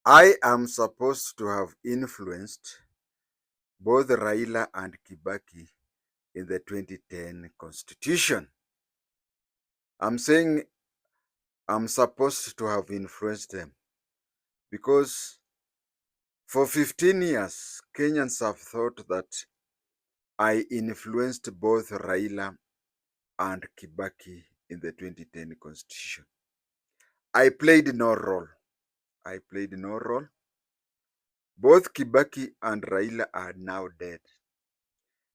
I am supposed to have influenced both Raila and Kibaki in the 2010 constitution. I'm saying I'm supposed to have influenced them because for 15 years, Kenyans have thought that I influenced both Raila and Kibaki in the 2010 constitution. I played no role. I played no role. Both Kibaki and Raila are now dead.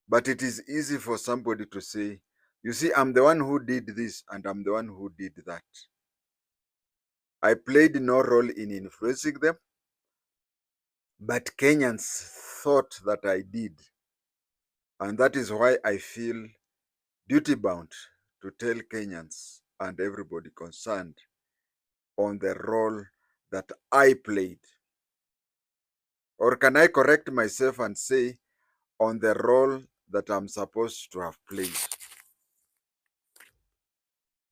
But it is easy for somebody to say, you see, I'm the one who did this and I'm the one who did that. I played no role in influencing them, but Kenyans thought that I did. And that is why I feel duty bound to tell Kenyans and everybody concerned on the role that I played. Or can I correct myself and say on the role that I'm supposed to have played?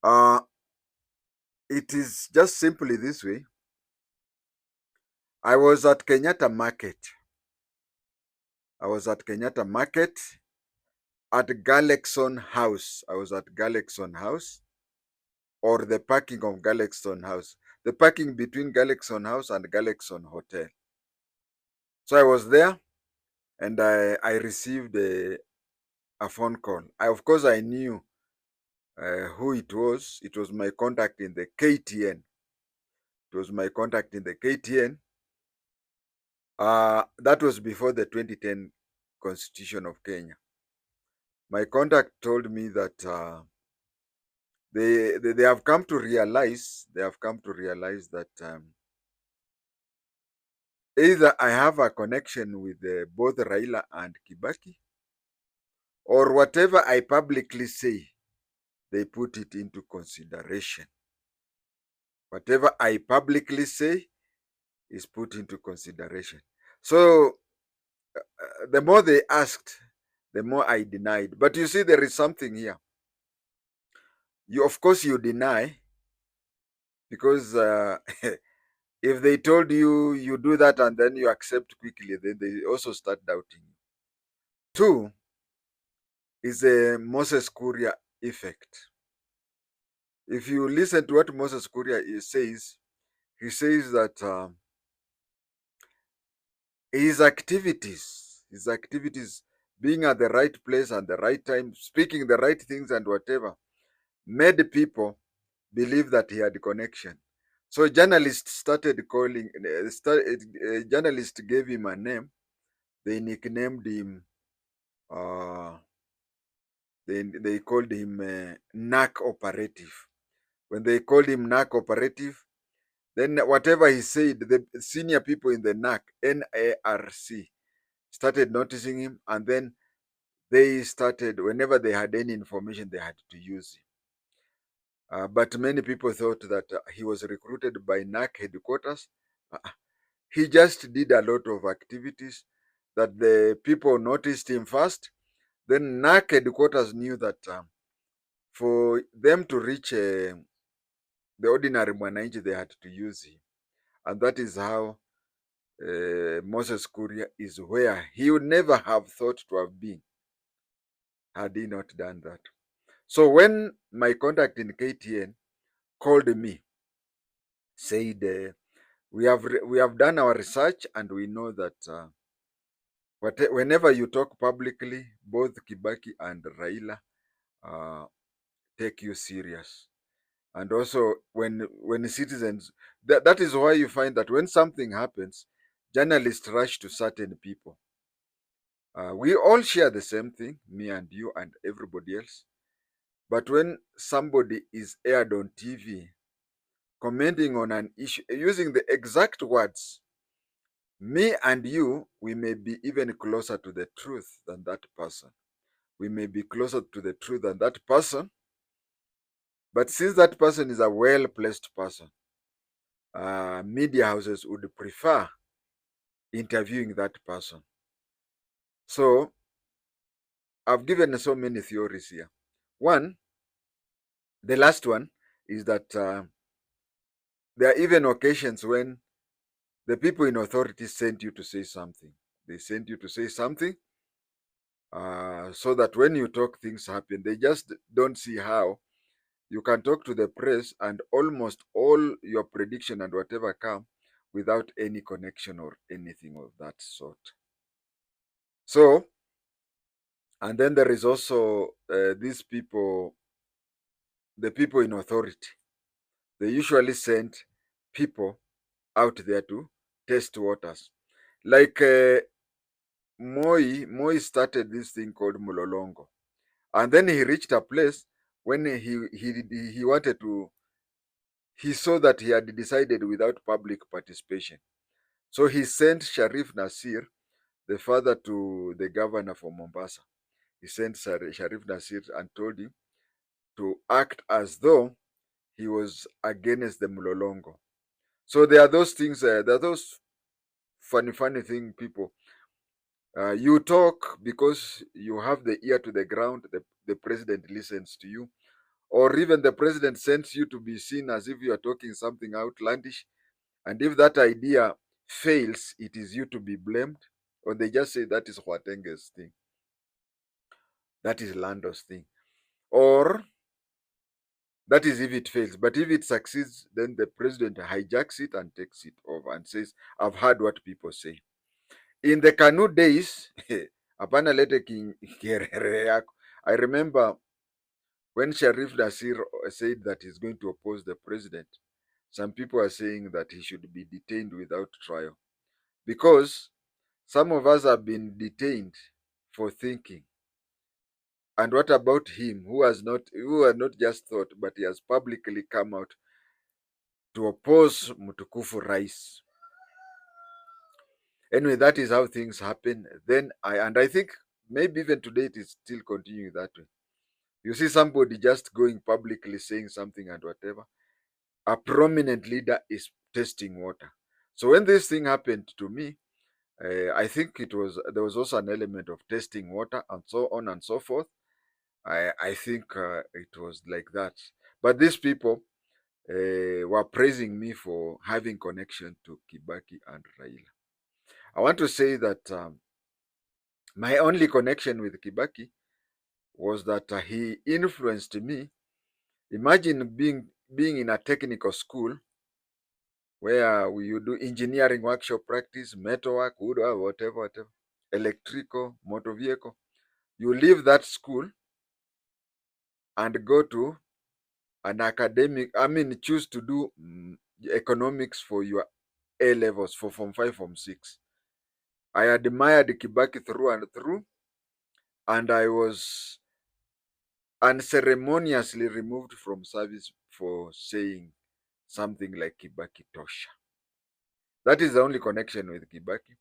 Uh, it is just simply this way. I was at Kenyatta Market. I was at Kenyatta Market at Galexon House. I was at Galexon House or the parking of Galexon House. The parking between Galexon House and Galexon Hotel. So I was there and I received a phone call. Of course, I knew who it was. It was my contact in the KTN. It was my contact in the KTN. That was before the 2010 Constitution of Kenya. My contact told me that they have come to realize that either I have a connection with both Raila and Kibaki, or whatever I publicly say, they put it into consideration. Whatever I publicly say is put into consideration. So the more they asked, the more I denied. But you see, there is something here. Of course, you deny because if they told you you do that and then you accept quickly, then they also start doubting you. Two is a Moses Kuria effect. If you listen to what Moses Kuria says, he says that his activities, being at the right place and the right time, speaking the right things and whatever, made people believe that he had connection. So journalists started calling. Journalist gave him a name. They nicknamed him. Uh, they called him NAC operative. When they called him NAC operative, then whatever he said, the senior people in the NARC started noticing him, and then they started, whenever they had any information, they had to use him. But many people thought that he was recruited by NAC headquarters. Uh, He just did a lot of activities that the people noticed him first. Then NAC headquarters knew that for them to reach the ordinary Mwananchi, they had to use him. And that is how Moses Kuria is where he would never have thought to have been had he not done that. So when my contact in KTN called me, said, we have done our research and we know that whenever you talk publicly, both Kibaki and Raila uh, take you serious. And also when citizens, that is why you find that when something happens, journalists rush to certain people. We all share the same thing, me and you and everybody else. But when somebody is aired on TV commenting on an issue using the exact words, me and you, we may be even closer to the truth than that person. We may be closer to the truth than that person. But since that person is a well placed person, media houses would prefer interviewing that person. So I've given so many theories here. One, the last one, is that there are even occasions when The people in authority sent you to say something. They sent you to say something so that when you talk, things happen. They just don't see how you can talk to the press and almost all your prediction and whatever come without any connection or anything of that sort. So, and then there is also these people, the people in authority. They usually send people out there to test waters. Like Moi started this thing called Mulolongo, and then he reached a place when he wanted to. He saw that he had decided without public participation, so he sent Sharif Nasir, the father to the governor for Mombasa. He sent Sharif Nasir and told him to act as though he was against the Mulolongo. So there are those things. There are those funny thing people. You talk because you have the ear to the ground. The president listens to you, or even the president sends you to be seen as if you are talking something outlandish. And if that idea fails, it is you to be blamed. Or they just say that is Huatenge's thing, that is Lando's thing, or that is if it fails. But if it succeeds, then the president hijacks it and takes it over and says, I've heard what people say. In the Kanu days, hapana lete kierere yako. I remember when Sharif Nasir said that he's going to oppose the president, some people are saying that he should be detained without trial because some of us have been detained for thinking. And what about him who has not just thought, but he has publicly come out to oppose Mutukufu Rais? Anyway, that is how things happen. Then I think maybe even today it is still continuing that way. You see somebody just going publicly saying something and whatever. A prominent leader is testing water. So when this thing happened to me, I think there was also an element of testing water and so on and so forth. I think it was like that. But these people were praising me for having connection to Kibaki and Raila. I want to say that my only connection with Kibaki was that he influenced me. Imagine being in a technical school where you do engineering workshop practice, metalwork, woodwork, whatever, electrical, motor vehicle. You leave that school and go to an academic, choose to do economics for your A levels for Form 5, Form 6. I admired Kibaki through and through, and I was unceremoniously removed from service for saying something like Kibaki Tosha. That is the only connection with Kibaki.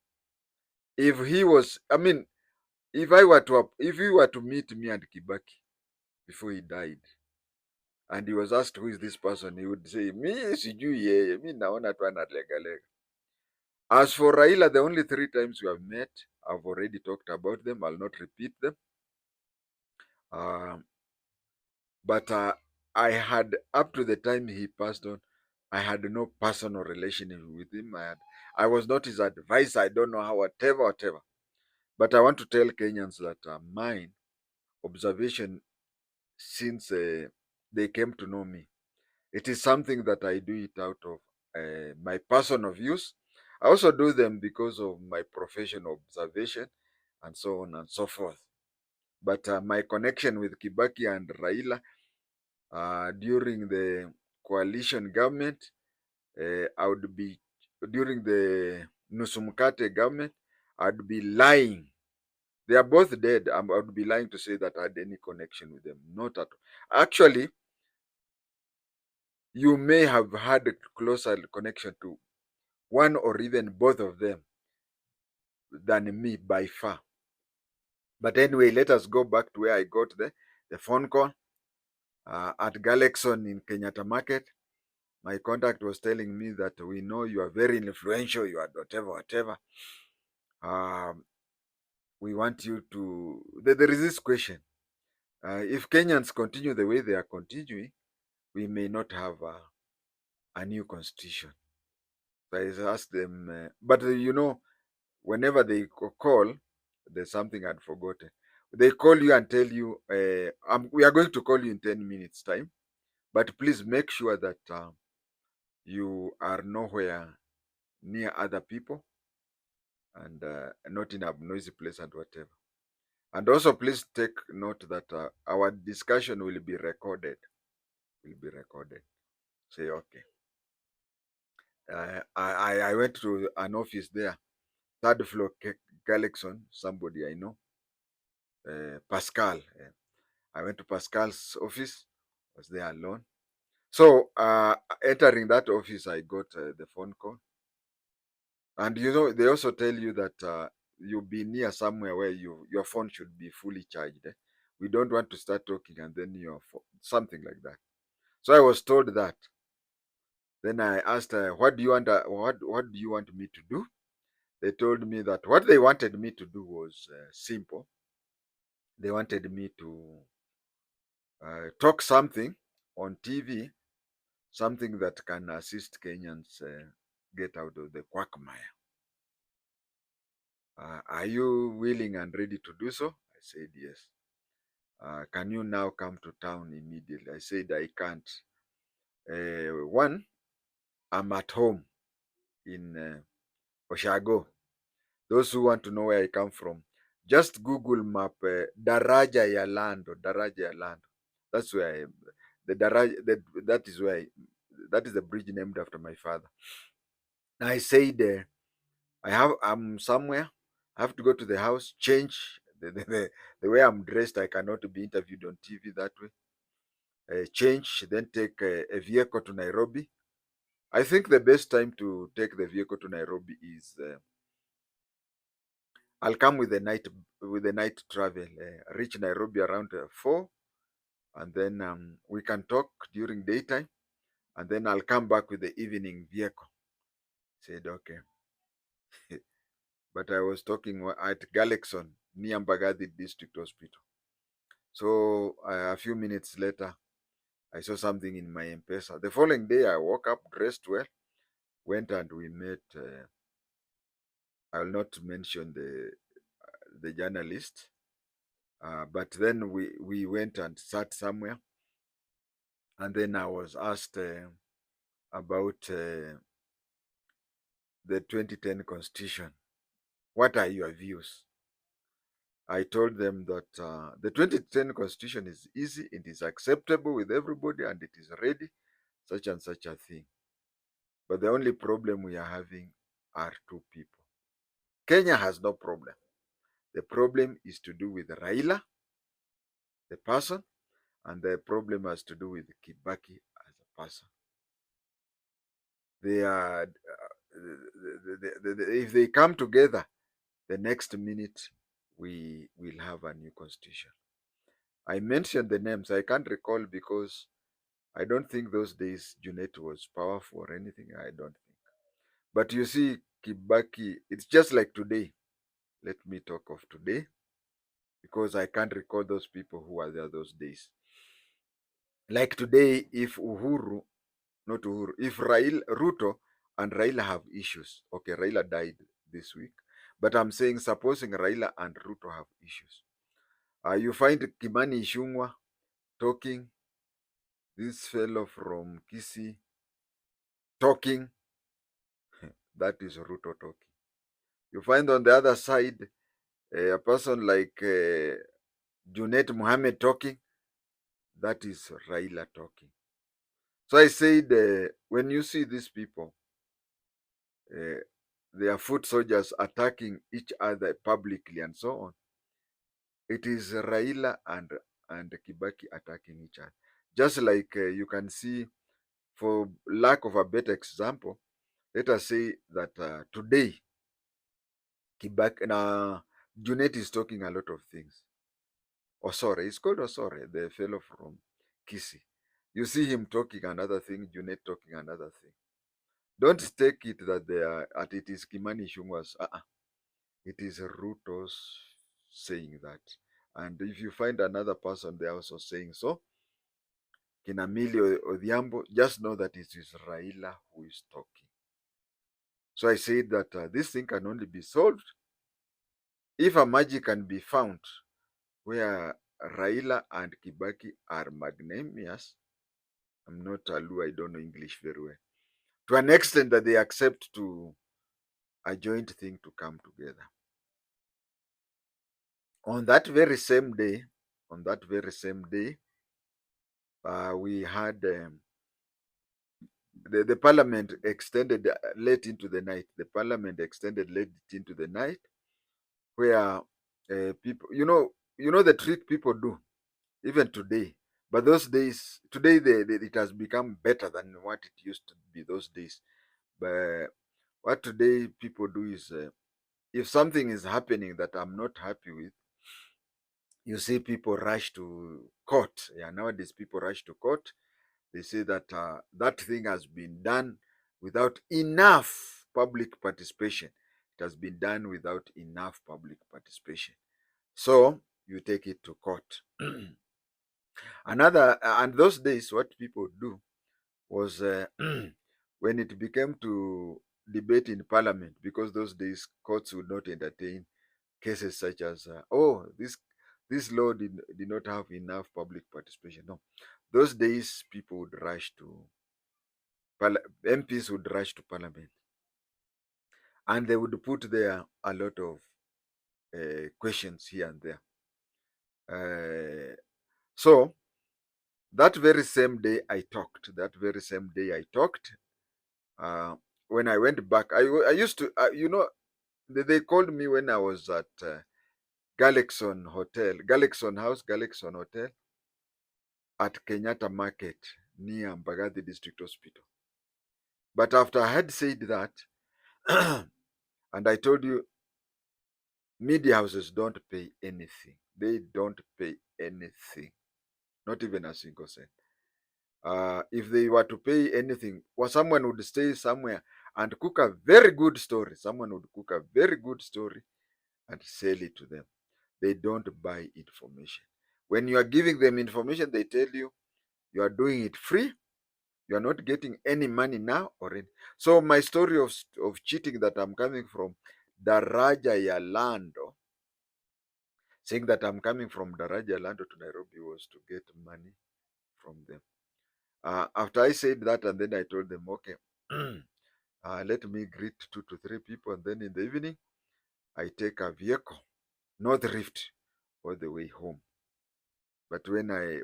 If he was, if he were to meet me and Kibaki before he died, and he was asked who is this person, he would say, mi sijui yeye, mi naona tu analegalega. As for Raila, the only 3 times we have met, I've already talked about them. I'll not repeat them. But I had, up to the time he passed on, I had no personal relationship with him. I was not his advisor. I don't know how, whatever. But I want to tell Kenyans that mine observation since they came to know me, it is something that I do it out of my personal views. I also do them because of my professional observation and so on and so forth. But my connection with Kibaki and Raila during the coalition government, I would be, during the Nusumkate government, I'd be lying. They are both dead. I would be lying to say that I had any connection with them. Not at all. Actually, you may have had a closer connection to one or even both of them than me by far. But anyway, let us go back to where I got the phone call at Galexon in Kenyatta Market. My contact was telling me that we know you are very influential, you are whatever. Um, we want you to. There is this question: if Kenyans continue the way they are continuing, we may not have a new constitution. I asked them, but whenever they call, there's something I'd forgotten. They call you and tell you, we are going to call you in 10 minutes time, but please make sure that you are nowhere near other people and not in a noisy place and whatever. And also, please take note that our discussion will be recorded. Will be recorded. Say okay. I went to an office there, third floor, Galaxon. Somebody I know, Pascal. I went to Pascal's office. Was there alone. So entering that office, I got the phone call, and they also tell you that you'll be near somewhere where your phone should be fully charged. We don't want to start talking and then your phone, something like that. So I was told that. Then I asked, "What do you want? What do you want me to do?" They told me that what they wanted me to do was simple. They wanted me to talk something on TV, something that can assist Kenyans get out of the quagmire. Are you willing and ready to do so? I said yes. Can you now come to town immediately? I said I can't. One, I'm at home in Oshago. Those who want to know where I come from, just Google map Daraja ya Lando, Daraja ya Lando. That's where I am. The Daraja, that is where that is the bridge named after my father. I said I'm somewhere. I have to go to the house, change the way I'm dressed. I cannot be interviewed on TV that way. Change, then take a vehicle to Nairobi. I think the best time to take the vehicle to Nairobi is I'll come with the night travel. Reach Nairobi around 4, and then we can talk during daytime, and then I'll come back with the evening vehicle. Said okay, but I was talking at Galaxon near Mbagathi District Hospital. So a few minutes later, I saw something in my M-Pesa. The following day, I woke up, dressed well, went and we met. I will not mention the journalist, but then we went and sat somewhere, and then I was asked about the 2010 Constitution. What are your views? I told them that the 2010 Constitution is easy, it is acceptable with everybody, and it is ready, such and such a thing. But the only problem we are having are two people. Kenya has no problem. The problem is to do with Raila, the person, and the problem has to do with Kibaki as a person. They are, if they come together, the next minute we will have a new constitution. I mentioned the names. I can't recall because I don't think those days Junet was powerful or anything. I don't think. But you see, Kibaki, it's just like today. Let me talk of today because I can't recall those people who were there those days. Like today, if not Uhuru, if Ruto and Raila have issues, okay, Raila died this week, but I'm saying supposing Raila and Ruto have issues, you find Kimani Ichung'wah talking, this fellow from Kisii talking, that is Ruto talking. You find on the other side a person like Junet Mohammed talking, that is Raila talking. So I said, when you see these people, uh, they are foot soldiers attacking each other publicly and so on, it is Raila and Kibaki attacking each other. Just like you can see, for lack of a better example, let us say that today Kibaki, Junet is talking a lot of things. Osore, it's called Osore, the fellow from Kisii. You see him talking another thing, Junet talking another thing. Don't take it that they are at it is Kimani Ichung'wah's. It is Ruto's saying that. And if you find another person, they're also saying so. Kinamili Odhiambo, just know that it is Raila who is talking. So I said that this thing can only be solved if a magic can be found where Raila and Kibaki are magnanimous. I'm not a Luo, I don't know English very well. To an extent that they accept to a joint thing to come together. On that very same day, we had the parliament extended late into the night. The parliament extended late into the night, where people, the trick people do even today. But those days, today, it has become better than what it used to be those days. But what today people do is, if something is happening that I'm not happy with, you see people rush to court. Yeah, nowadays people rush to court. They say that that thing has been done without enough public participation. It has been done without enough public participation. So you take it to court. And those days, what people do was when it became to debate in parliament, because those days courts would not entertain cases such as, this law did not have enough public participation. No, those days people would rush to MPs would rush to parliament, and they would put there a lot of questions here and there. So that very same day I talked. When I went back, I used to, they called me when I was at Galaxon Hotel at Kenyatta Market near Mbagathi District Hospital. But after I had said that, and I told you, media houses don't pay anything. They don't pay anything, not even a single cent. If they were to pay anything, well, someone would stay somewhere and cook a very good story. Someone would cook a very good story and sell it to them. They don't buy information. When you are giving them information, they tell you you are doing it free. You are not getting any money now or any. So my story of cheating that I'm coming from Daraja ya Lando, saying that I'm coming from Daraja ya Lando to Nairobi was to get money from them. After I said that, and then I told them, okay, let me greet 2 to 3 people, and then in the evening, I take a vehicle, North Rift, all the way home. But when I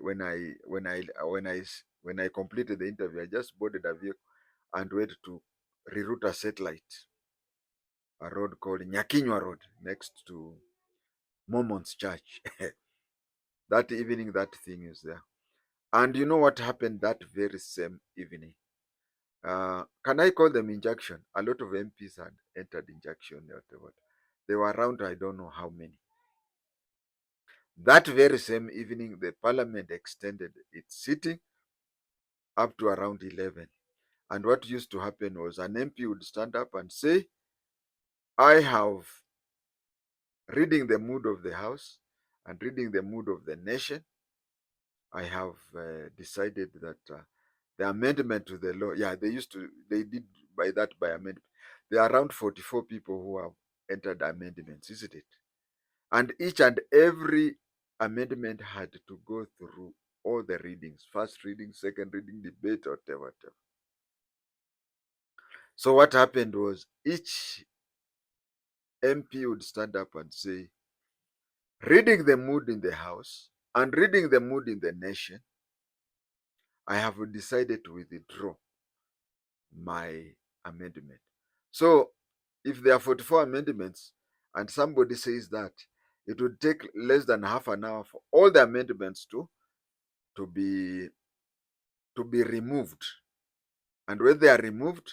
completed the interview, I just boarded a vehicle and went to reroute a satellite, a road called Nyakinywa Road, next to Mormon's Church. That evening, that thing is there. And you know what happened that very same evening? Can I call them injunction? A lot of MPs had entered injunction. Whatever. They were around, I don't know how many. That very same evening, the parliament extended its sitting up to around 11. And what used to happen was an MP would stand up and say, I have, reading the mood of the House and reading the mood of the nation, I have decided that the amendment to the law, they did by amendment. There are around 44 people who have entered amendments, isn't it? And each and every amendment had to go through all the readings, first reading, second reading, debate, whatever. So what happened was each MP would stand up and say, reading the mood in the House and reading the mood in the nation, I have decided to withdraw my amendment. So if there are 44 amendments and somebody says that, it would take less than half an hour for all the amendments to be removed. And when they are removed,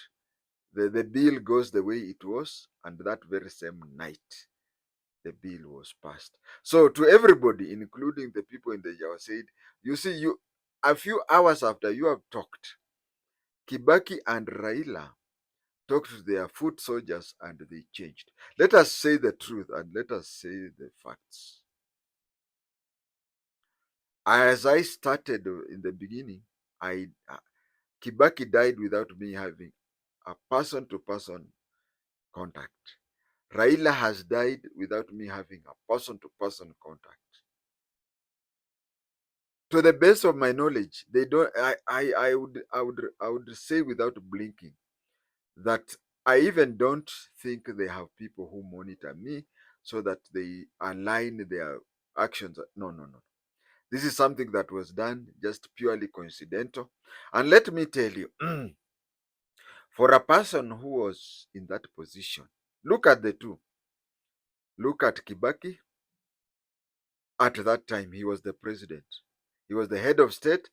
the bill goes the way it was, and that very same night the bill was passed. So to everybody, including the people in the Jawa, said, you see, you a few hours after you have talked, Kibaki and Raila talked to their foot soldiers and they changed. Let us say the truth and let us say the facts. As I started in the beginning, Kibaki died without me having a person-to-person contact. Raila has died without me having a person-to-person contact. To the best of my knowledge, they don't. I would say without blinking that I even don't think they have people who monitor me so that they align their actions. No, no, no. This is something that was done just purely coincidental. And let me tell you, for a person who was in that position, look at the two. Look at Kibaki. At that time, he was the president, he was the head of state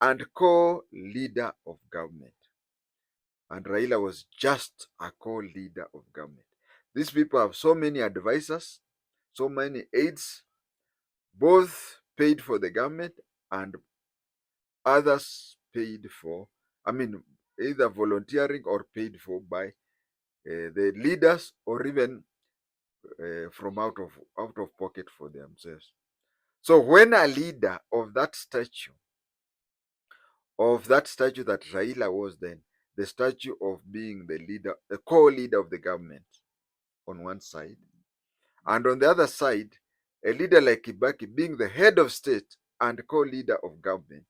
and co leader of government. And Raila was just a co leader of government. These people have so many advisors, so many aides, both paid for the government and others paid for, I mean, either volunteering or paid for by the leaders or even from out of pocket for themselves. So when a leader of that statue that Raila was then, the statue of being the leader, the co-leader of the government on one side, and on the other side, a leader like Kibaki being the head of state and co-leader of government,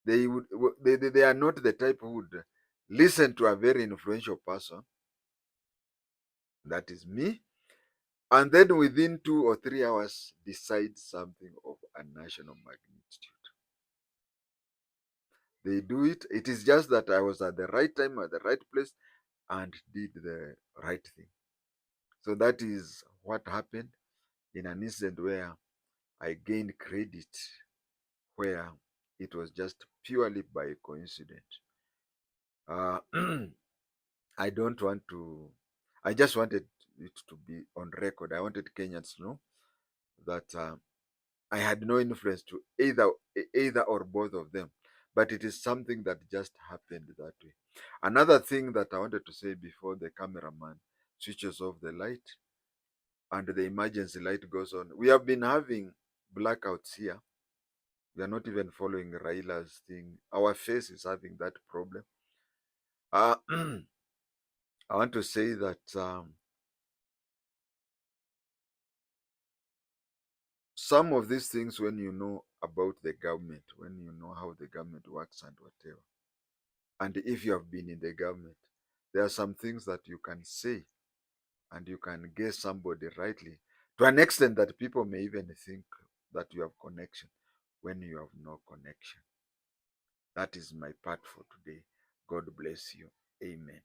they are not the type who would listen to a very influential person, that is me, and then within 2 or 3 hours decide something of a national magnitude. They do it. It is just that I was at the right time, at the right place, and did the right thing. So that is what happened in an incident where I gained credit, where it was just purely by coincidence. Uh, I don't want to, I just wanted it to be on record. I wanted Kenyans to know that I had no influence to either or both of them, but it is something that just happened that way. Another thing that I wanted to say before the cameraman switches off the light and the emergency light goes on, we have been having blackouts here. We are not even following Raila's thing. Our face is having that problem. I want to say that some of these things, when you know about the government, when you know how the government works and whatever, and if you have been in the government, there are some things that you can say and you can guess somebody rightly to an extent that people may even think that you have connection when you have no connection. That is my part for today. God bless you. Amen.